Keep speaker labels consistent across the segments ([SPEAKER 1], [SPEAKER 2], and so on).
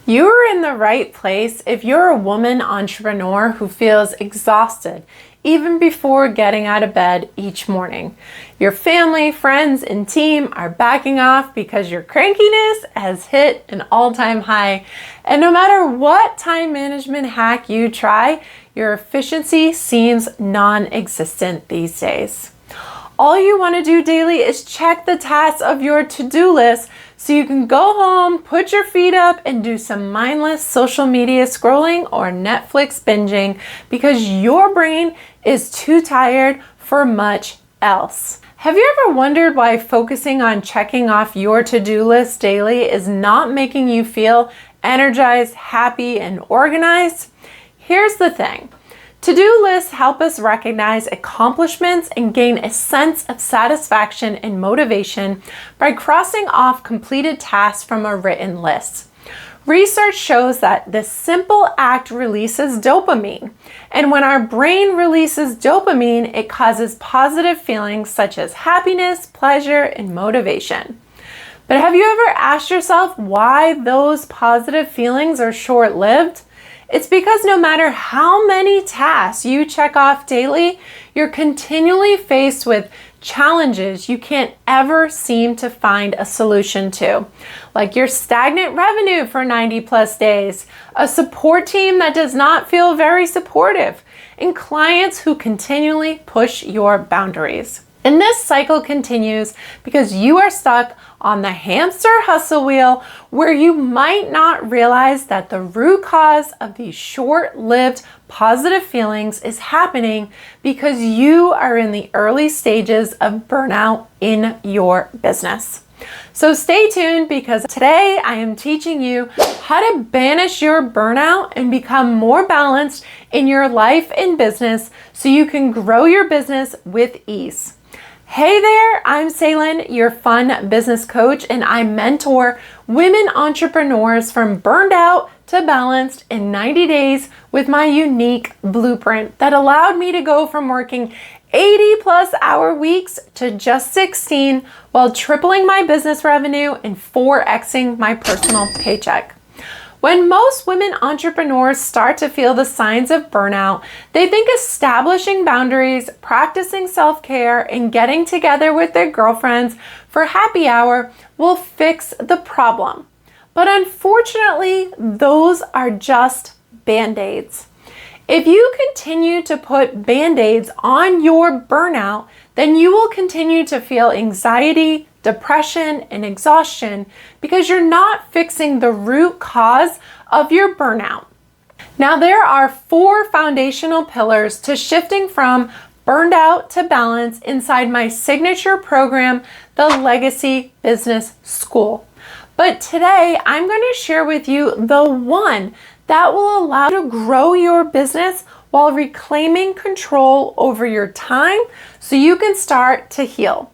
[SPEAKER 1] You're in the right place if you're a woman entrepreneur who feels exhausted even before getting out of bed each morning. Your family, friends, and team are backing off because your crankiness has hit an all-time high. And no matter what time management hack you try, your efficiency seems non-existent these days. All you want to do daily is check the tasks of your to-do list so you can go home, put your feet up, and do some mindless social media scrolling or Netflix binging because your brain is too tired for much else. Have you ever wondered why focusing on checking off your to-do list daily is not making you feel energized, happy, and organized? Here's the thing. To-do lists help us recognize accomplishments and gain a sense of satisfaction and motivation by crossing off completed tasks from a written list. Research shows that this simple act releases dopamine, and when our brain releases dopamine, it causes positive feelings such as happiness, pleasure, and motivation. But have you ever asked yourself why those positive feelings are short-lived? It's because no matter how many tasks you check off daily, you're continually faced with challenges you can't ever seem to find a solution to, like your stagnant revenue for 90 plus days, a support team that does not feel very supportive, and clients who continually push your boundaries. And this cycle continues because you are stuck on the hamster hustle wheel where you might not realize that the root cause of these short-lived positive feelings is happening because you are in the early stages of burnout in your business. So stay tuned because today I am teaching you how to banish your burnout and become more balanced in your life and business so you can grow your business with ease. Hey there, I'm Sailynn, your fun business coach, and I mentor women entrepreneurs from burned out to balanced in 90 days with my unique blueprint that allowed me to go from working 80 plus hour weeks to just 16 while tripling my business revenue and 4xing my personal paycheck. When most women entrepreneurs start to feel the signs of burnout, they think establishing boundaries, practicing self-care, and getting together with their girlfriends for happy hour will fix the problem. But unfortunately, those are just band-aids. If you continue to put band-aids on your burnout, then you will continue to feel anxiety, depression, and exhaustion because you're not fixing the root cause of your burnout. Now, there are 4 foundational pillars to shifting from burned out to balance inside my signature program, the Legacy Business School. But today, I'm going to share with you the one that will allow you to grow your business while reclaiming control over your time so you can start to heal.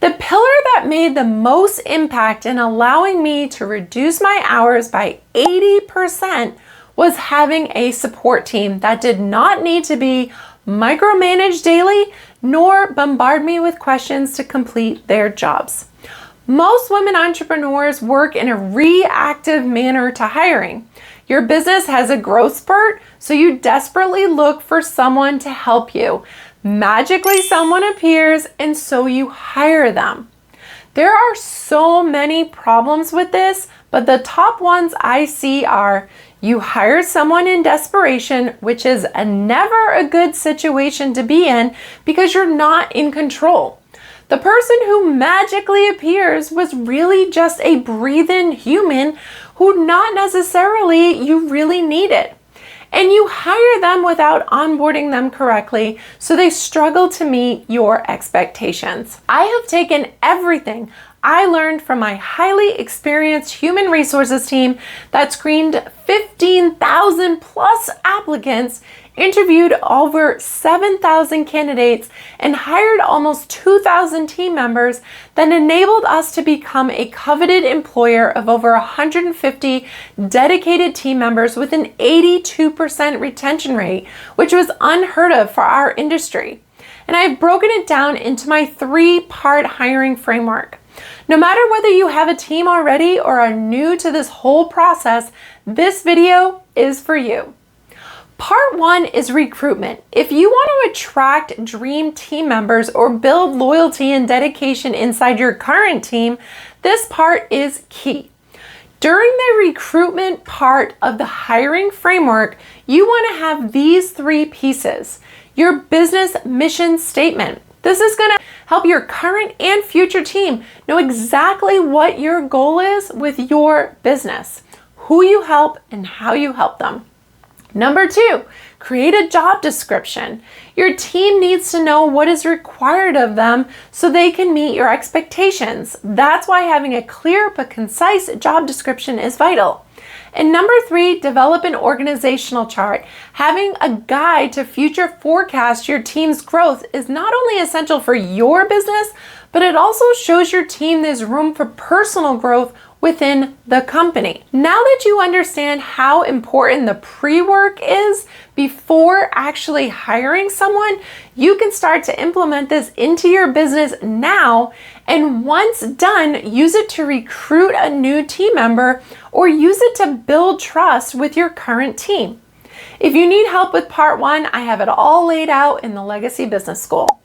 [SPEAKER 1] The pillar that made the most impact in allowing me to reduce my hours by 80% was having a support team that did not need to be micromanaged daily nor bombard me with questions to complete their jobs. Most women entrepreneurs work in a reactive manner to hiring. Your business has a growth spurt, so you desperately look for someone to help you. Magically, someone appears, and so you hire them. There are so many problems with this, but the top ones I see are you hire someone in desperation, which is never a good situation to be in because you're not in control. The person who magically appears was really just a breathing human who not necessarily you really needed. And you hire them without onboarding them correctly, so they struggle to meet your expectations. I have taken everything I learned from my highly experienced human resources team that screened 15,000 plus applicants, interviewed over 7,000 candidates, and hired almost 2,000 team members that enabled us to become a coveted employer of over 150 dedicated team members with an 82% retention rate, which was unheard of for our industry. And I've broken it down into my 3-part hiring framework. No matter whether you have a team already or are new to this whole process, this video is for you. Part 1 is recruitment. If you want to attract dream team members or build loyalty and dedication inside your current team, this part is key. During the recruitment part of the hiring framework, you want to have these 3 pieces. Your business mission statement. This is going to help your current and future team know exactly what your goal is with your business, who you help, and how you help them. Number 2, create a job description. Your team needs to know what is required of them so they can meet your expectations. That's why having a clear but concise job description is vital. And number 3, develop an organizational chart. Having a guide to future forecast your team's growth is not only essential for your business, but it also shows your team there's room for personal growth within the company. Now that you understand how important the pre-work is before actually hiring someone, you can start to implement this into your business now, and once done, use it to recruit a new team member or use it to build trust with your current team. If you need help with part 1, I have it all laid out in the Legacy Business School.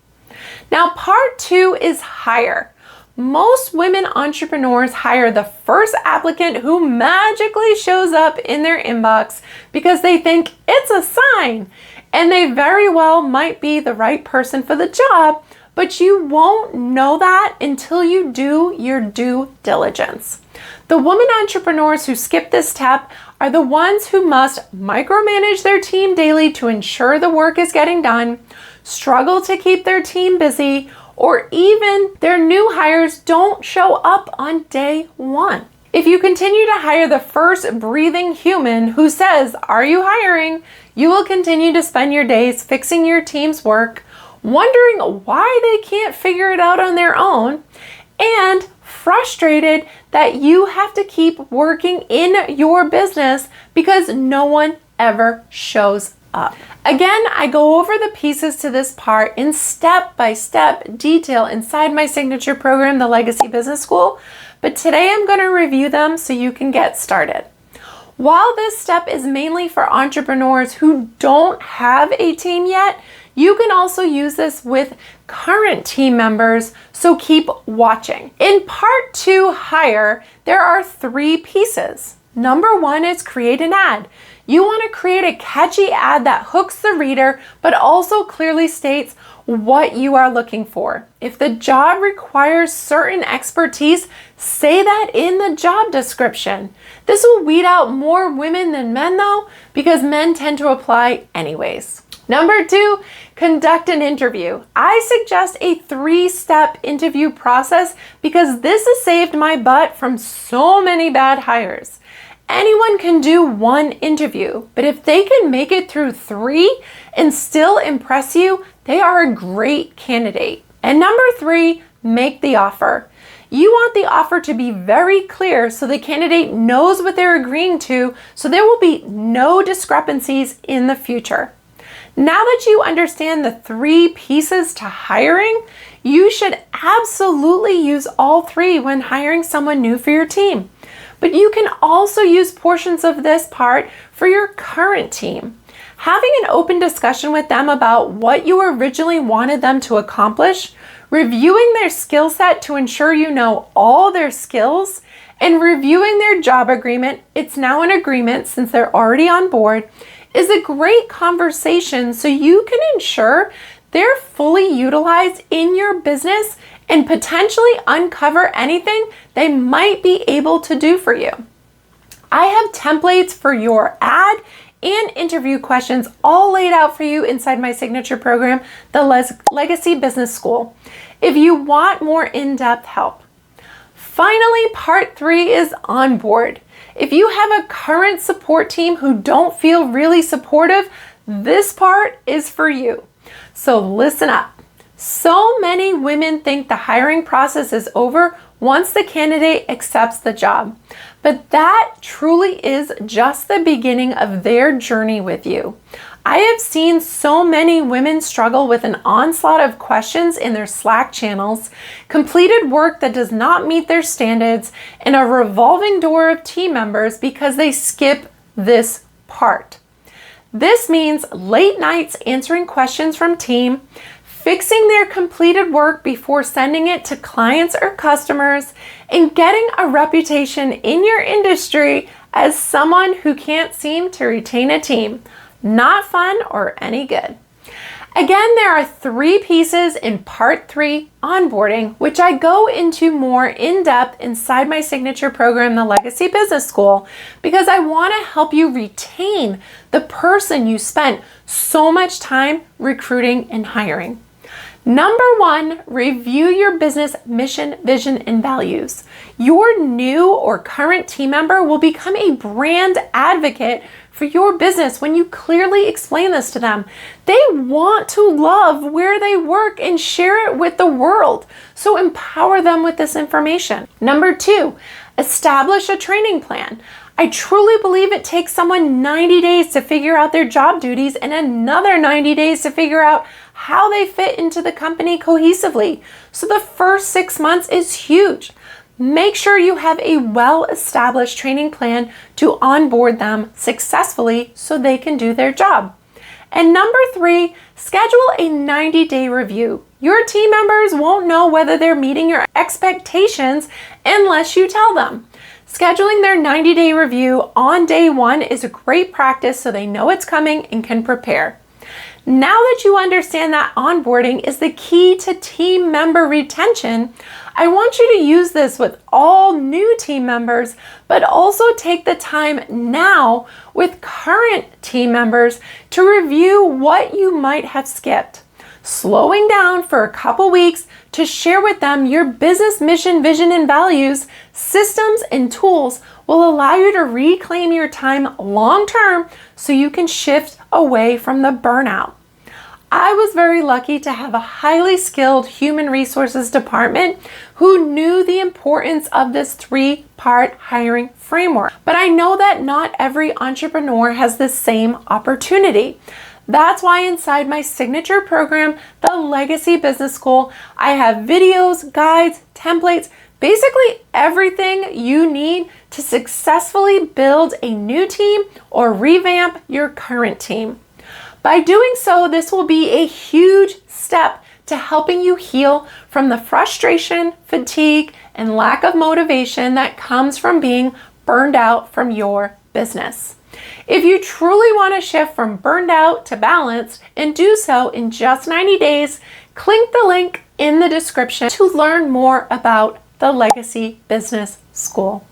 [SPEAKER 1] Now, part 2 is hire. Most women entrepreneurs hire the first applicant who magically shows up in their inbox because they think it's a sign, and they very well might be the right person for the job, but you won't know that until you do your due diligence. The women entrepreneurs who skip this step are the ones who must micromanage their team daily to ensure the work is getting done, struggle to keep their team busy, or even their new hires don't show up on day 1. If you continue to hire the first breathing human who says, "Are you hiring?" you will continue to spend your days fixing your team's work, wondering why they can't figure it out on their own, and frustrated that you have to keep working in your business because no one ever shows up. Again, I go over the pieces to this part in step-by-step detail inside my signature program, the Legacy Business School, but today I'm going to review them so you can get started. While this step is mainly for entrepreneurs who don't have a team yet, you can also use this with current team members, so keep watching. In part 2, hire, there are 3 pieces. Number 1 is create an ad. You want to create a catchy ad that hooks the reader, but also clearly states what you are looking for. If the job requires certain expertise, say that in the job description. This will weed out more women than men though, because men tend to apply anyways. Number 2, conduct an interview. I suggest a 3-step interview process because this has saved my butt from so many bad hires. Anyone can do 1 interview, but if they can make it through 3 and still impress you, they are a great candidate. And number 3, make the offer. You want the offer to be very clear so the candidate knows what they're agreeing to, so there will be no discrepancies in the future. Now that you understand the 3 pieces to hiring, you should absolutely use all 3 when hiring someone new for your team. But you can also use portions of this part for your current team. Having an open discussion with them about what you originally wanted them to accomplish, reviewing their skill set to ensure you know all their skills, and reviewing their job agreement, it's now an agreement since they're already on board, is a great conversation so you can ensure they're fully utilized in your business and potentially uncover anything they might be able to do for you. I have templates for your ad and interview questions all laid out for you inside my signature program, the Legacy Business School, if you want more in-depth help. Finally, part 3 is onboard. If you have a current support team who don't feel really supportive, this part is for you. So listen up. So many women think the hiring process is over once the candidate accepts the job, but that truly is just the beginning of their journey with you. I have seen so many women struggle with an onslaught of questions in their Slack channels, completed work that does not meet their standards, and a revolving door of team members because they skip this part. This means late nights answering questions from team, fixing their completed work before sending it to clients or customers, and getting a reputation in your industry as someone who can't seem to retain a team. Not fun or any good. Again, there are 3 pieces in part 3, onboarding, which I go into more in depth inside my signature program, the Legacy Business School, because I want to help you retain the person you spent so much time recruiting and hiring. Number 1, review your business mission, vision, and values. Your new or current team member will become a brand advocate for your business when you clearly explain this to them. They want to love where they work and share it with the world. So empower them with this information. Number 2, establish a training plan. I truly believe it takes someone 90 days to figure out their job duties and another 90 days to figure out how they fit into the company cohesively. So the first 6 months is huge. Make sure you have a well-established training plan to onboard them successfully so they can do their job. And number 3, schedule a 90-day review. Your team members won't know whether they're meeting your expectations unless you tell them. Scheduling their 90-day review on day 1 is a great practice so they know it's coming and can prepare. Now that you understand that onboarding is the key to team member retention, I want you to use this with all new team members, but also take the time now with current team members to review what you might have skipped. Slowing down for a couple weeks to share with them your business mission, vision, and values, systems, and tools will allow you to reclaim your time long-term so you can shift away from the burnout. I was very lucky to have a highly skilled human resources department who knew the importance of this 3-part hiring framework. But I know that not every entrepreneur has the same opportunity. That's why inside my signature program, the Legacy Business School, I have videos, guides, templates, basically everything you need to successfully build a new team or revamp your current team. By doing so, this will be a huge step to helping you heal from the frustration, fatigue, and lack of motivation that comes from being burned out from your business. If you truly want to shift from burned out to balanced and do so in just 90 days, click the link in the description to learn more about the Legacy Business School.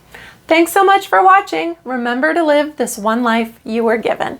[SPEAKER 1] Thanks so much for watching. Remember to live this one life you were given.